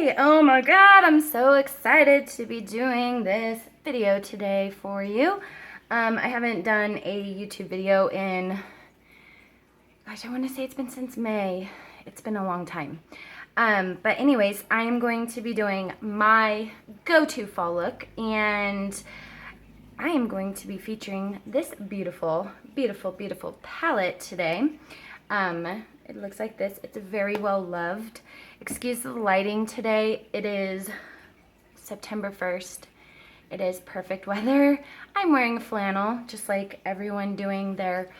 Hey, oh my god, I'm so excited to be doing this video today for you. I haven't done a YouTube video in, gosh, I want to say it's been since May. It's been a long time. But anyways, I am going to be doing my go-to fall look, and I am going to be featuring this beautiful, beautiful, beautiful palette today. It looks like this. It's very well loved. Excuse the lighting today. It is September 1st. It is perfect weather. I'm wearing flannel, just like everyone doing their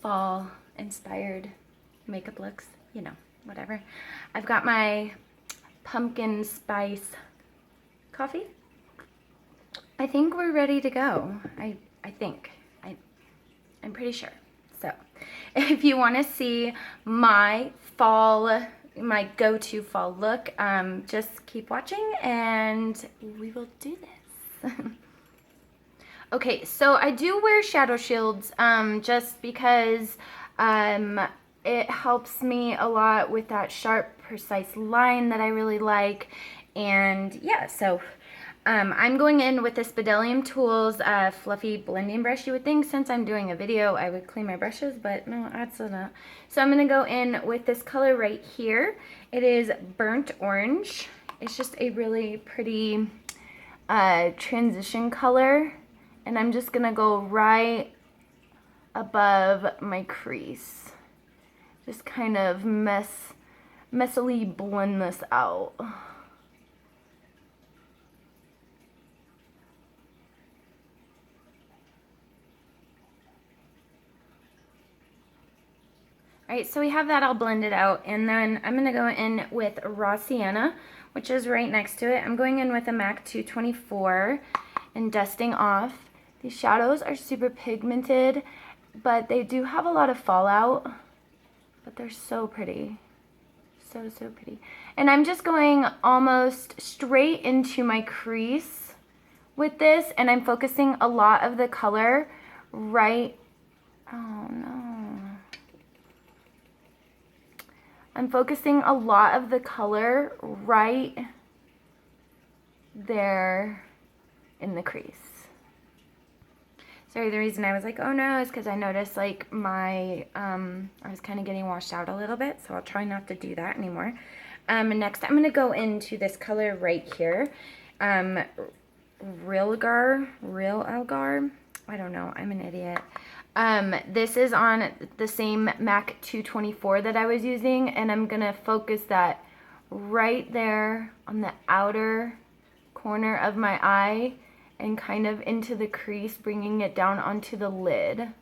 fall inspired makeup looks, you know, whatever. I've got my pumpkin spice coffee. I think we're ready to go. I think. I'm pretty sure. So, if you want to see my go-to fall look, just keep watching and we will do this. Okay, so I do wear shadow shields just because it helps me a lot with that sharp, precise line that I really like. And yeah, so I'm going in with this Bedelium Tools fluffy blending brush. You would think since I'm doing a video I would clean my brushes, but no, absolutely not. So I'm going to go in with this color right here. It is Burnt Orange. It's just a really pretty transition color, and I'm just going to go right above my crease. Just kind of messily blend this out. Alright, so we have that all blended out, and then I'm going to go in with Raw Sienna, which is right next to it. I'm going in with a MAC 224 and dusting off. These shadows are super pigmented, but they do have a lot of fallout, but they're so pretty. So, so pretty. And I'm just going almost straight into my crease with this, and I'm focusing a lot of the color right, oh no. I'm focusing a lot of the color right there in the crease. Sorry, the reason I was like, oh no, is because I noticed like I was kind of getting washed out a little bit, so I'll try not to do that anymore. Next, I'm going to go into this color right here. Real Algar. I don't know, I'm an idiot. This is on the same MAC 224 that I was using, and I'm going to focus that right there on the outer corner of my eye and kind of into the crease, bringing it down onto the lid. And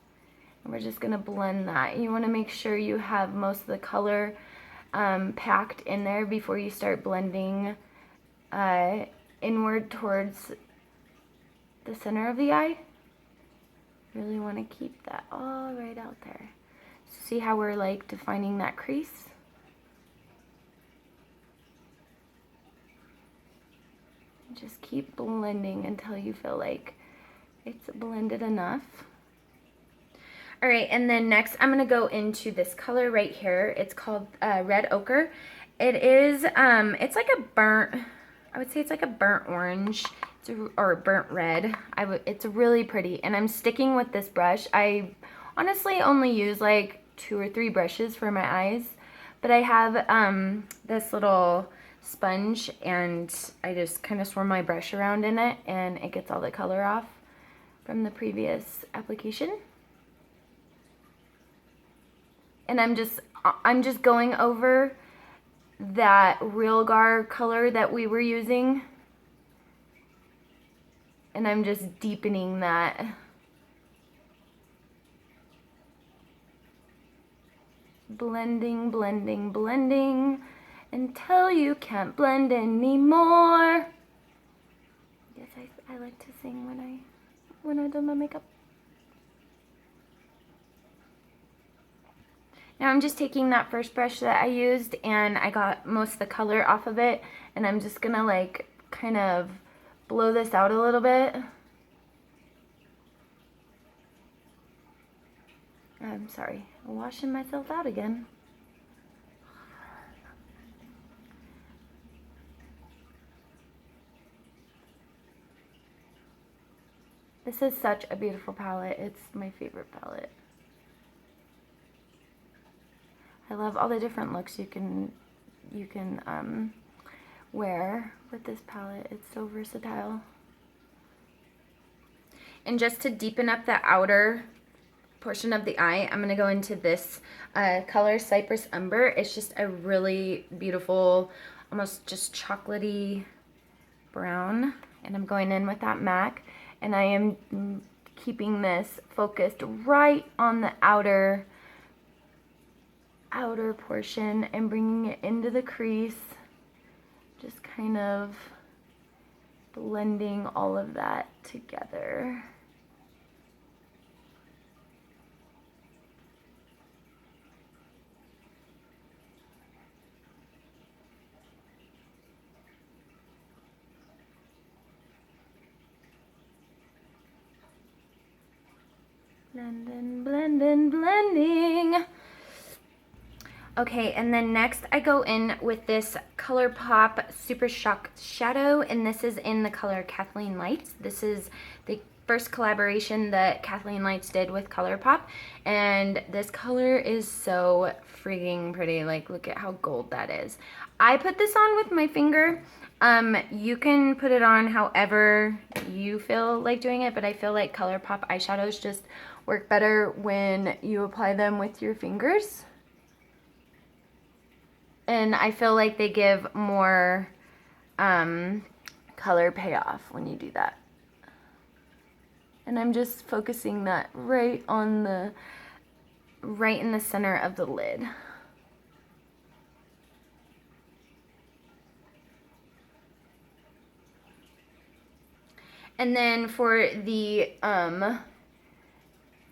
we're just going to blend that. You want to make sure you have most of the color packed in there before you start blending inward towards the center of the eye. Really want to keep that all right out there. See how we're like defining that crease? Just keep blending until you feel like it's blended enough. All right, and then next I'm gonna go into this color right here. It's called Red Ochre. It is, it's like a burnt, I would say it's like a burnt orange. Or burnt red. It's really pretty, and I'm sticking with this brush. I honestly only use like 2 or 3 brushes for my eyes, but I have this little sponge, and I just kind of swirl my brush around in it, and it gets all the color off from the previous application. And I'm just going over that Real Gar color that we were using. And I'm just deepening that. Blending, blending, blending until you can't blend anymore. Yes, I like to sing when I do my makeup. Now I'm just taking that first brush that I used, and I got most of the color off of it, and I'm just gonna like kind of blow this out a little bit. I'm sorry, I'm washing myself out again. This is such a beautiful palette. It's my favorite palette. I love all the different looks you can wear with this palette. It's so versatile. And just to deepen up the outer portion of the eye, I'm going to go into this color Cypress Umber. It's just a really beautiful, almost just chocolatey brown. And I'm going in with that MAC. And I am keeping this focused right on the outer portion and bringing it into the crease. Just kind of blending all of that together. Blending, blending, blending. Okay, and then next I go in with this ColourPop Super Shock Shadow, and this is in the color Kathleen Lights. This is the first collaboration that Kathleen Lights did with ColourPop, and this color is so freaking pretty. Like, look at how gold that is. I put this on with my finger. You can put it on however you feel like doing it, but I feel like ColourPop eyeshadows just work better when you apply them with your fingers. And I feel like they give more color payoff when you do that. And I'm just focusing that right in the center of the lid. And then for the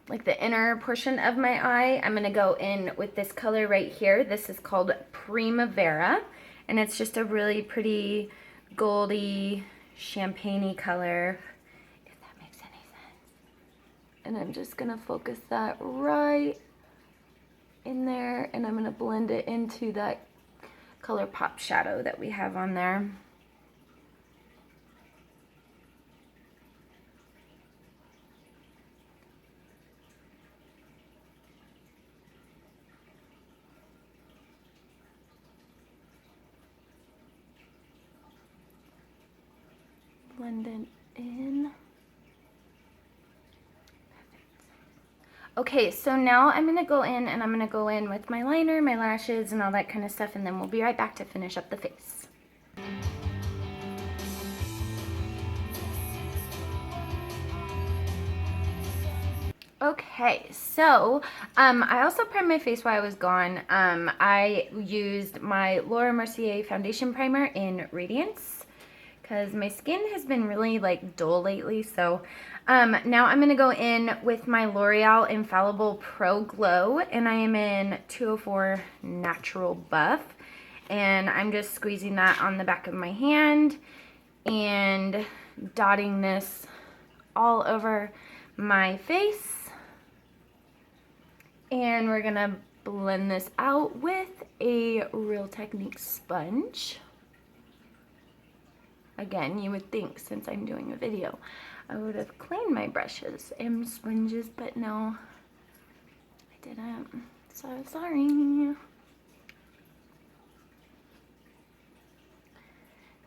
like the inner portion of my eye, I'm gonna go in with this color right here. This is called Primavera, and it's just a really pretty goldy, champagne-y color, if that makes any sense. And I'm just gonna focus that right in there, and I'm gonna blend it into that ColourPop shadow that we have on there. Blend it in. Okay, so now I'm gonna go in and I'm gonna go in with my liner, my lashes, and all that kind of stuff, and then we'll be right back to finish up the face. Okay, so I also primed my face while I was gone. I used my Laura Mercier foundation primer in Radiance, because my skin has been really like dull lately. So now I'm going to go in with my L'Oreal Infallible Pro Glow, and I am in 204 Natural Buff, and I'm just squeezing that on the back of my hand and dotting this all over my face. And we're going to blend this out with a Real Techniques sponge. Again, you would think since I'm doing a video, I would have cleaned my brushes and sponges, but no, I didn't. So sorry.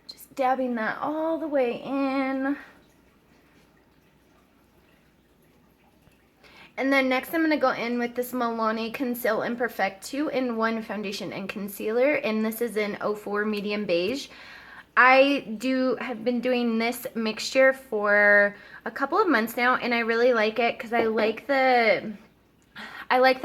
Just dabbing that all the way in. And then next I'm going to go in with this Milani Conceal and Perfect 2-in-1 foundation and concealer, and this is in 04 Medium Beige. I have been doing this mixture for a couple of months now, and I really like it because I like the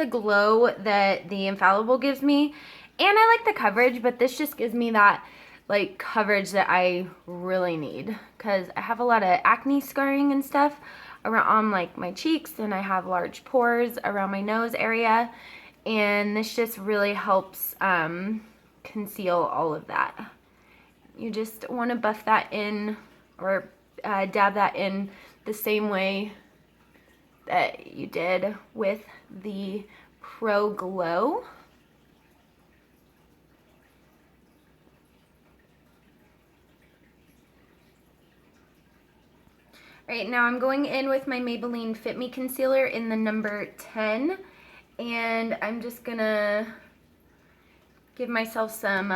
glow that the Infallible gives me, and I like the coverage, but this just gives me that like coverage that I really need, because I have a lot of acne scarring and stuff around on like my cheeks, and I have large pores around my nose area, and this just really helps conceal all of that. You just want to buff that in, or dab that in the same way that you did with the Pro Glow. Right, now I'm going in with my Maybelline Fit Me Concealer in the number 10. And I'm just gonna give myself some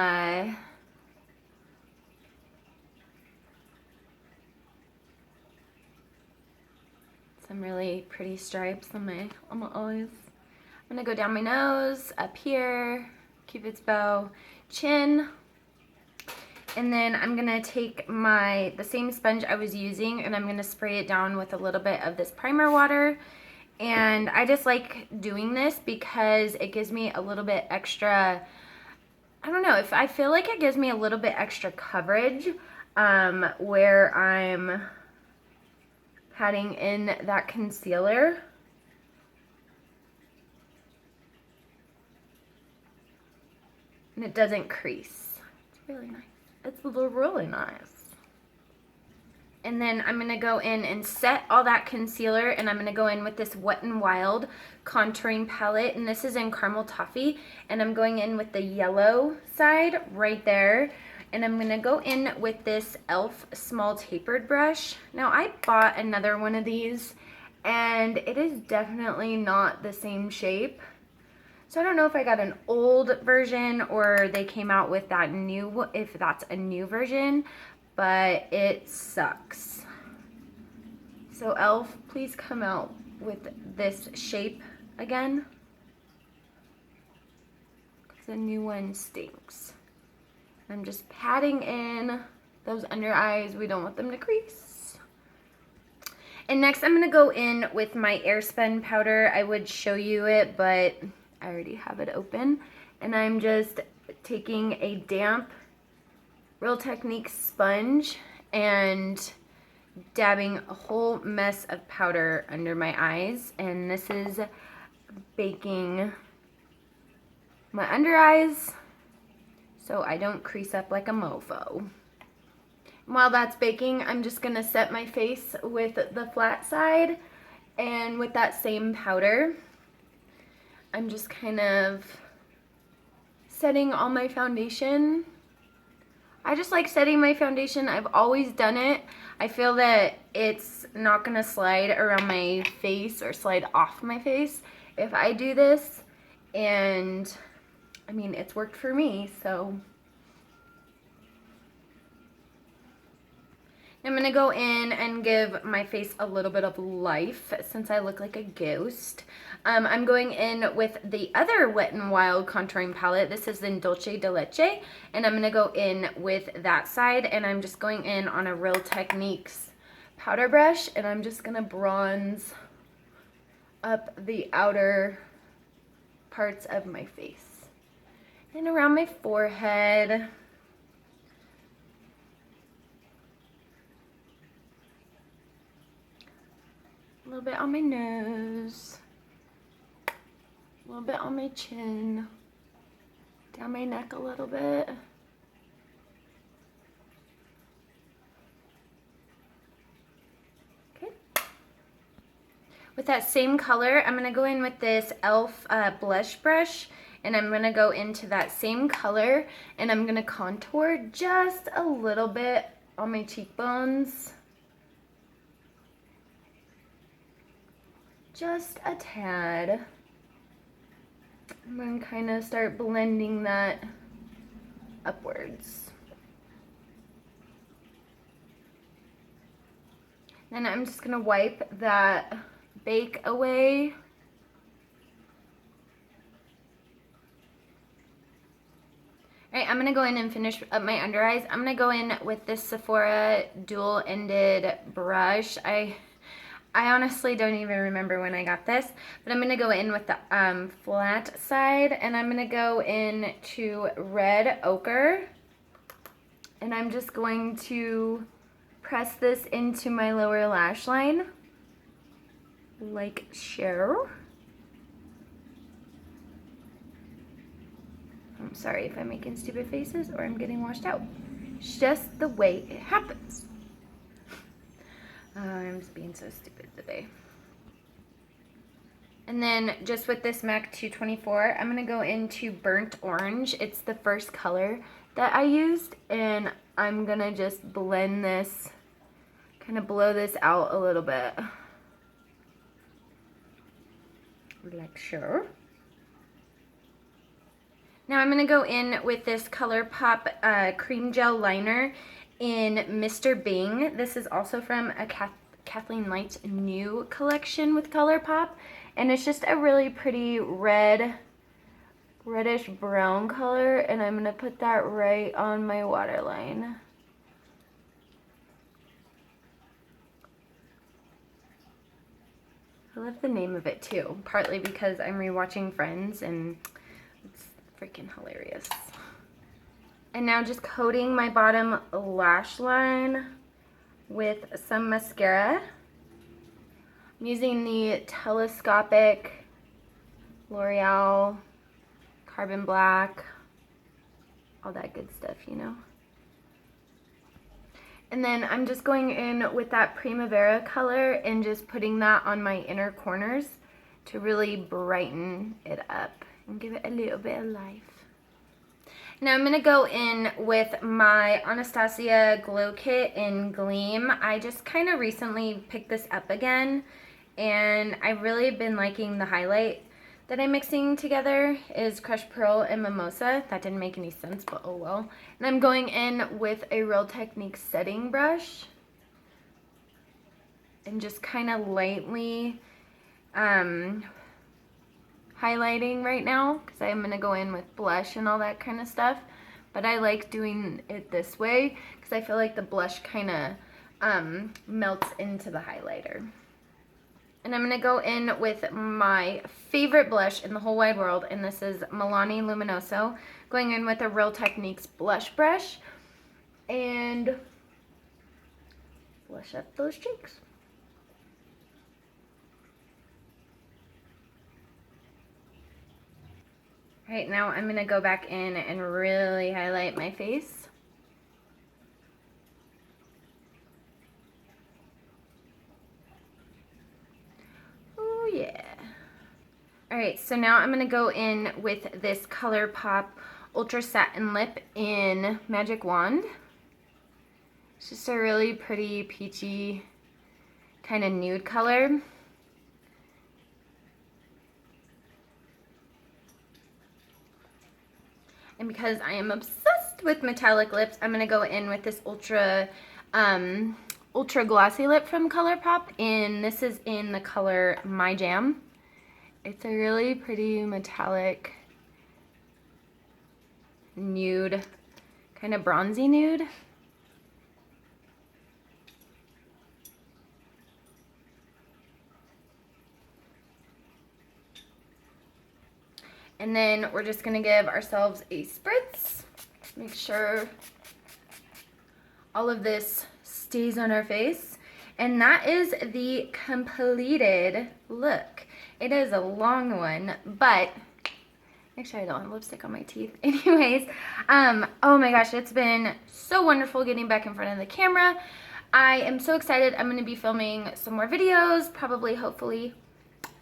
really pretty stripes on my eyes. I'm gonna go down my nose, up here, Cupid's bow, chin, and then I'm gonna take the same sponge I was using and I'm gonna spray it down with a little bit of this primer water. And I just like doing this because it gives me a little bit extra, I don't know, if I feel like it gives me a little bit extra coverage where I'm patting in that concealer. And it doesn't crease. It's really nice. It's really nice. And then I'm going to go in and set all that concealer, and I'm going to go in with this Wet n Wild contouring palette, and this is in Caramel Toffee, and I'm going in with the yellow side right there. And I'm going to go in with this e.l.f. small tapered brush. Now, I bought another one of these, and it is definitely not the same shape. So I don't know if I got an old version or they came out with that new, if that's a new version, but it sucks. So e.l.f., please come out with this shape again, because the new one stinks. I'm just patting in those under eyes. We don't want them to crease. And next I'm going to go in with my Airspun powder. I would show you it, but I already have it open. And I'm just taking a damp Real Techniques sponge and dabbing a whole mess of powder under my eyes. And this is baking my under eyes so I don't crease up like a mofo. While that's baking, I'm just gonna set my face with the flat side, and with that same powder, I'm just kind of setting all my foundation. I just like setting my foundation. I've always done it. I feel that it's not gonna slide around my face or slide off my face if I do this, and I mean, it's worked for me, so. I'm gonna go in and give my face a little bit of life since I look like a ghost. I'm going in with the other Wet n Wild contouring palette. This is in Dulce de Leche, and I'm gonna go in with that side, and I'm just going in on a Real Techniques powder brush, and I'm just gonna bronze up the outer parts of my face and around my forehead. A little bit on my nose, a little bit on my chin, down my neck a little bit. Okay. With that same color, I'm gonna go in with this e.l.f. Blush brush, and I'm gonna go into that same color, and I'm gonna contour just a little bit on my cheekbones. Just a tad. I'm gonna kind of start blending that upwards. Then I'm just gonna wipe that bake away. Alright, I'm gonna go in and finish up my under eyes. I'm gonna go in with this Sephora dual-ended brush. I honestly don't even remember when I got this, but I'm going to go in with the flat side, and I'm going to go in to red ochre, and I'm just going to press this into my lower lash line, like so. I'm sorry if I'm making stupid faces or I'm getting washed out. It's just the way it happens. I'm just being so stupid today. And then just with this MAC 224, I'm going to go into Burnt Orange. It's the first color that I used, and I'm going to just blend this kind of blow this out a little bit. Like so. Now I'm going to go in with this ColourPop cream gel liner in Mr. Bing. This is also from a Kathleen Light's new collection with ColourPop, and it's just a really pretty reddish brown color, and I'm going to put that right on my waterline. I love the name of it too, partly because I'm rewatching Friends and it's freaking hilarious. And now just coating my bottom lash line with some mascara. I'm using the Telescopic L'Oreal Carbon Black, all that good stuff, you know. And then I'm just going in with that Primavera color and just putting that on my inner corners to really brighten it up and give it a little bit of life. Now I'm going to go in with my Anastasia Glow Kit in Gleam. I just kind of recently picked this up again, and I've really been liking the highlight that I'm mixing together is Crushed Pearl and Mimosa. That didn't make any sense, but oh well. And I'm going in with a Real Technique setting brush and just kind of lightly highlighting right now because I'm going to go in with blush and all that kind of stuff. But I like doing it this way because I feel like the blush kind of melts into the highlighter. And I'm going to go in with my favorite blush in the whole wide world, and this is Milani Luminoso. Going in with a Real Techniques blush brush and blush up those cheeks. Alright, now I'm going to go back in and really highlight my face. Yeah. Alright, so now I'm going to go in with this ColourPop Ultra Satin Lip in Magic Wand. It's just a really pretty peachy kind of nude color. And because I am obsessed with metallic lips, I'm going to go in with this ultra glossy lip from ColourPop, and this is in the color My Jam. It's a really pretty metallic nude, kind of bronzy nude. And then we're just going to give ourselves a spritz. Make sure all of this stays on our face. And that is the completed look. It is a long one, but make sure I don't have lipstick on my teeth. Anyways, oh my gosh, it's been so wonderful getting back in front of the camera. I am so excited. I'm going to be filming some more videos, probably, hopefully,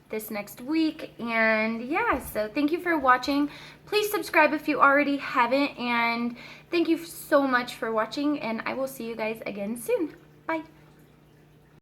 this next week. And yeah, so thank you for watching. Please subscribe if you already haven't, and thank you so much for watching, and I will see you guys again soon. Bye.